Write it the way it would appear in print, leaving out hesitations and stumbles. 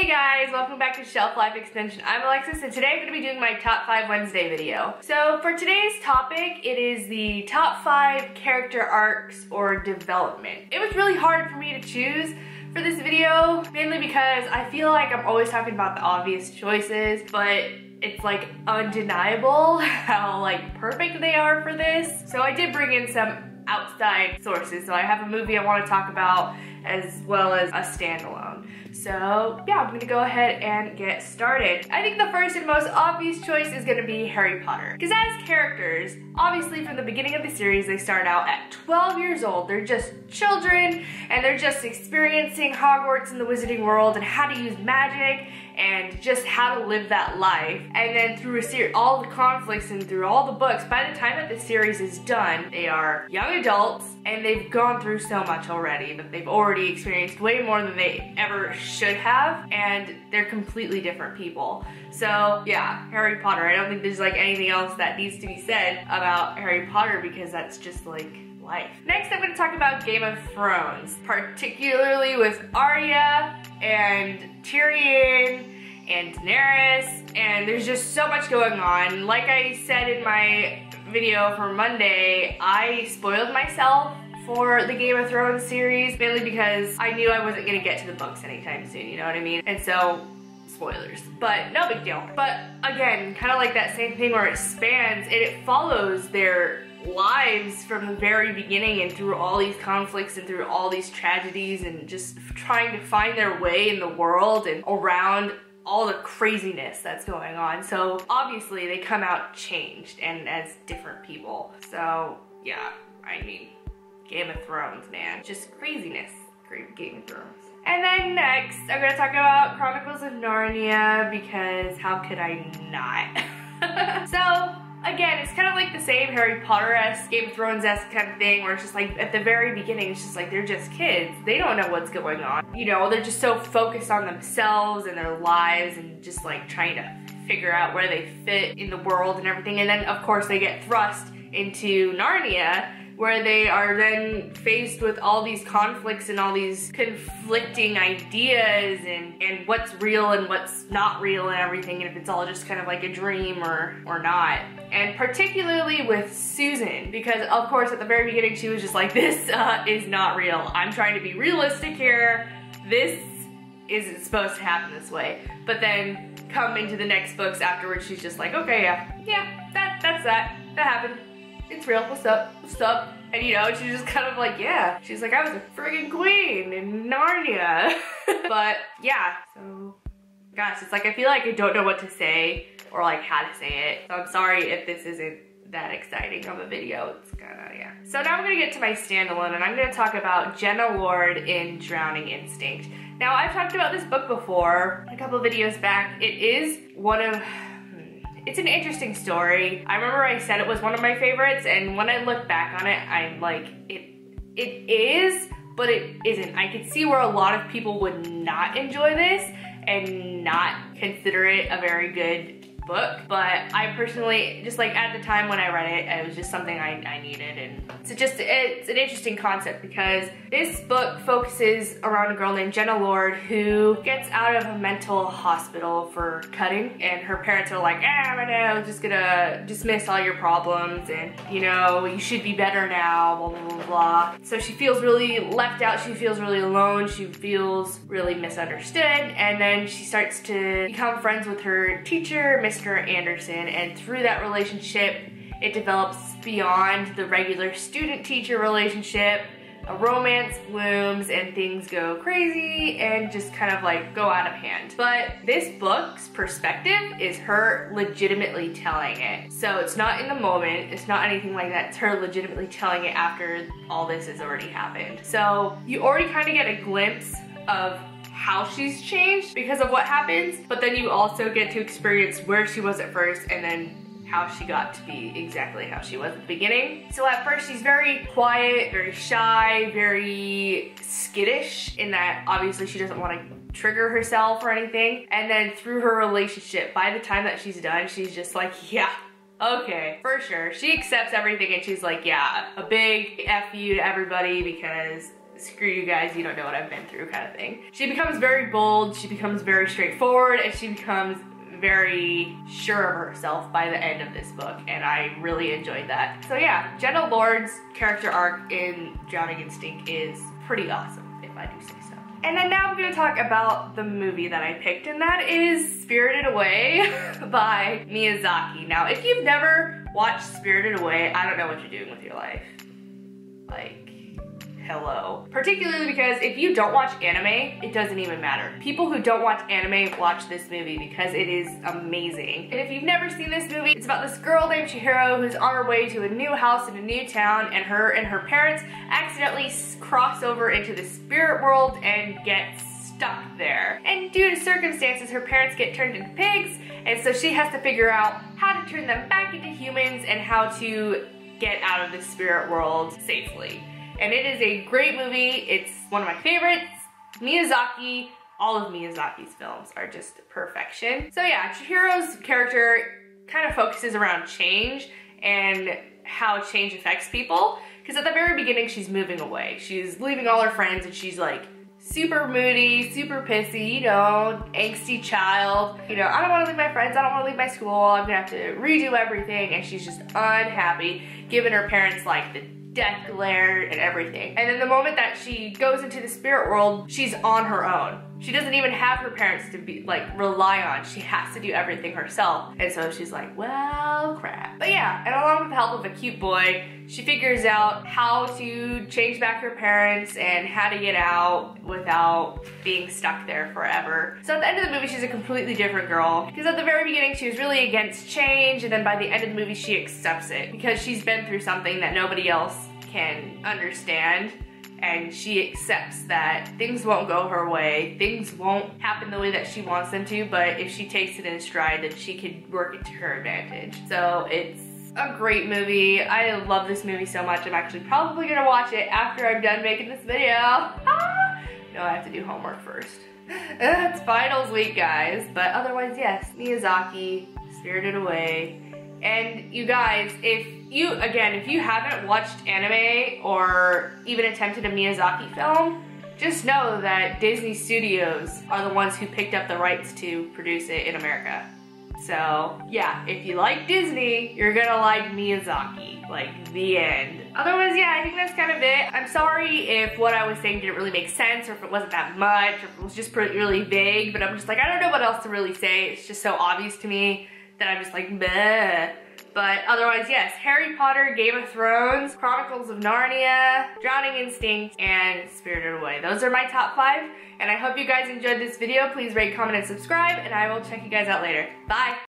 guys, welcome back to Shelf Life Extension. I'm Alexis and today I'm going to be doing my Top 5 Wednesday video. So for today's topic, it is the top 5 character arcs or development. It was really hard for me to choose for this video, mainly because I feel like I'm always talking about the obvious choices, but it's like undeniable how like perfect they are for this. So I did bring in some outside sources. So I have a movie I want to talk about as well as a standalone. So yeah, I'm gonna go ahead and get started. I think the first and most obvious choice is gonna be Harry Potter. Because as characters, obviously from the beginning of the series, they start out at 12 years old. They're just children and they're just experiencing Hogwarts and the wizarding world and how to use magic and just how to live that life. And then through all the conflicts and through all the books, by the time that the series is done, they are young adults and they've gone through so much already that they've already experienced way more than they ever should have, and they're completely different people. So yeah, Harry Potter. I don't think there's like anything else that needs to be said about Harry Potter because that's just like life. Next, I'm going to talk about Game of Thrones, particularly with Arya and Tyrion and Daenerys, and there's just so much going on. Like I said in my video for Monday, I spoiled myself for the Game of Thrones series, mainly because I knew I wasn't gonna get to the books anytime soon, you know what I mean? And so, spoilers, but no big deal. But again, kind of like that same thing where it spans and it follows their lives from the very beginning and through all these conflicts and through all these tragedies and just trying to find their way in the world and around all the craziness that's going on. So obviously they come out changed and as different people. So yeah, I mean, Game of Thrones, man. Just craziness. Great Game of Thrones. And then next, I'm gonna talk about Chronicles of Narnia because how could I not? So again, it's kind of like the same Harry Potter-esque, Game of Thrones-esque kind of thing where it's just like at the very beginning, it's just like they're just kids. They don't know what's going on. You know, they're just so focused on themselves and their lives and just like trying to figure out where they fit in the world and everything. And then of course they get thrust into Narnia, where they are then faced with all these conflicts and all these conflicting ideas and what's real and what's not real and everything, and if it's all just kind of like a dream or not. And particularly with Susan, because of course at the very beginning she was just like, this is not real. I'm trying to be realistic here. This isn't supposed to happen this way. But then come into the next books afterwards, she's just like, okay, yeah, that's that happened. It's real, what's up, what's up? And you know, she's just kind of like, yeah. She's like, I was a friggin' queen in Narnia. But yeah, so gosh, it's like I feel like I don't know what to say or like how to say it. So I'm sorry if this isn't that exciting of a video. It's kinda, yeah. So now I'm gonna get to my standalone and I'm gonna talk about Jenna Lord in Drowning Instinct. Now I've talked about this book before, a couple of videos back. It is one of, it's an interesting story. I remember I said it was one of my favorites, and when I look back on it, I'm like, it is, but it isn't. I could see where a lot of people would not enjoy this and not consider it a very good book, but I personally, just like at the time when I read it, it was just something I needed, and it's an interesting concept because this book focuses around a girl named Jenna Lord who gets out of a mental hospital for cutting, and her parents are like, I'm just gonna dismiss all your problems and you know, you should be better now, blah, blah, blah, blah. So she feels really left out, she feels really alone, she feels really misunderstood, and then she starts to become friends with her teacher, Mr. Anderson, and through that relationship it develops beyond the regular student-teacher relationship. A romance blooms and things go crazy and just kind of like go out of hand. But this book's perspective is her legitimately telling it. So it's not in the moment, it's not anything like that, it's her legitimately telling it after all this has already happened. So you already kind of get a glimpse of how she's changed because of what happens, but then you also get to experience where she was at first and then how she got to be exactly how she was at the beginning. So at first she's very quiet, very shy, very skittish in that obviously she doesn't want to trigger herself or anything. And then through her relationship, by the time that she's done, she's just like, yeah, okay, for sure. She accepts everything and she's like, yeah, a big F you to everybody because screw you guys, you don't know what I've been through kind of thing. She becomes very bold, she becomes very straightforward, and she becomes very sure of herself by the end of this book, and I really enjoyed that. So yeah, Jenna Lord's character arc in Drowning Instinct is pretty awesome, if I do say so. And then now I'm gonna talk about the movie that I picked, and that is Spirited Away by Miyazaki. Now, if you've never watched Spirited Away, I don't know what you're doing with your life. Like, hello. Particularly because if you don't watch anime, it doesn't even matter. People who don't watch anime watch this movie because it is amazing. And if you've never seen this movie, it's about this girl named Chihiro who's on her way to a new house in a new town, and her parents accidentally cross over into the spirit world and get stuck there. And due to circumstances, her parents get turned into pigs, and so she has to figure out how to turn them back into humans and how to get out of the spirit world safely. And it is a great movie. It's one of my favorites. Miyazaki, all of Miyazaki's films are just perfection. So yeah, Chihiro's character kind of focuses around change and how change affects people. Because at the very beginning, she's moving away. She's leaving all her friends and she's like super moody, super pissy, you know, angsty child. You know, I don't want to leave my friends, I don't want to leave my school, I'm gonna have to redo everything, and she's just unhappy, giving her parents like the death glare and everything. And then the moment that she goes into the spirit world, she's on her own. She doesn't even have her parents to be like rely on. She has to do everything herself. And so she's like, well, crap. But yeah, and along with the help of a cute boy, she figures out how to change back her parents and how to get out without being stuck there forever. So at the end of the movie, she's a completely different girl. Because at the very beginning, she was really against change, and then by the end of the movie, she accepts it because she's been through something that nobody else can understand. And she accepts that things won't go her way, things won't happen the way that she wants them to, but if she takes it in stride, then she can work it to her advantage. So it's a great movie. I love this movie so much. I'm actually probably gonna watch it after I'm done making this video. No, I have to do homework first. It's finals week, guys. But otherwise, yes, Miyazaki, Spirited Away. And you guys, if you haven't watched anime or even attempted a Miyazaki film, just know that Disney Studios are the ones who picked up the rights to produce it in America. So yeah, if you like Disney, you're gonna like Miyazaki, like the end. Otherwise, yeah, I think that's kind of it. I'm sorry if what I was saying didn't really make sense, or if it wasn't that much, or if it was just really vague, but I'm just like, I don't know what else to really say. It's just so obvious to me that I'm just like, bleh. But otherwise, yes, Harry Potter, Game of Thrones, Chronicles of Narnia, Drowning Instinct, and Spirited Away. Those are my top 5, and I hope you guys enjoyed this video. Please rate, comment, and subscribe, and I will check you guys out later. Bye!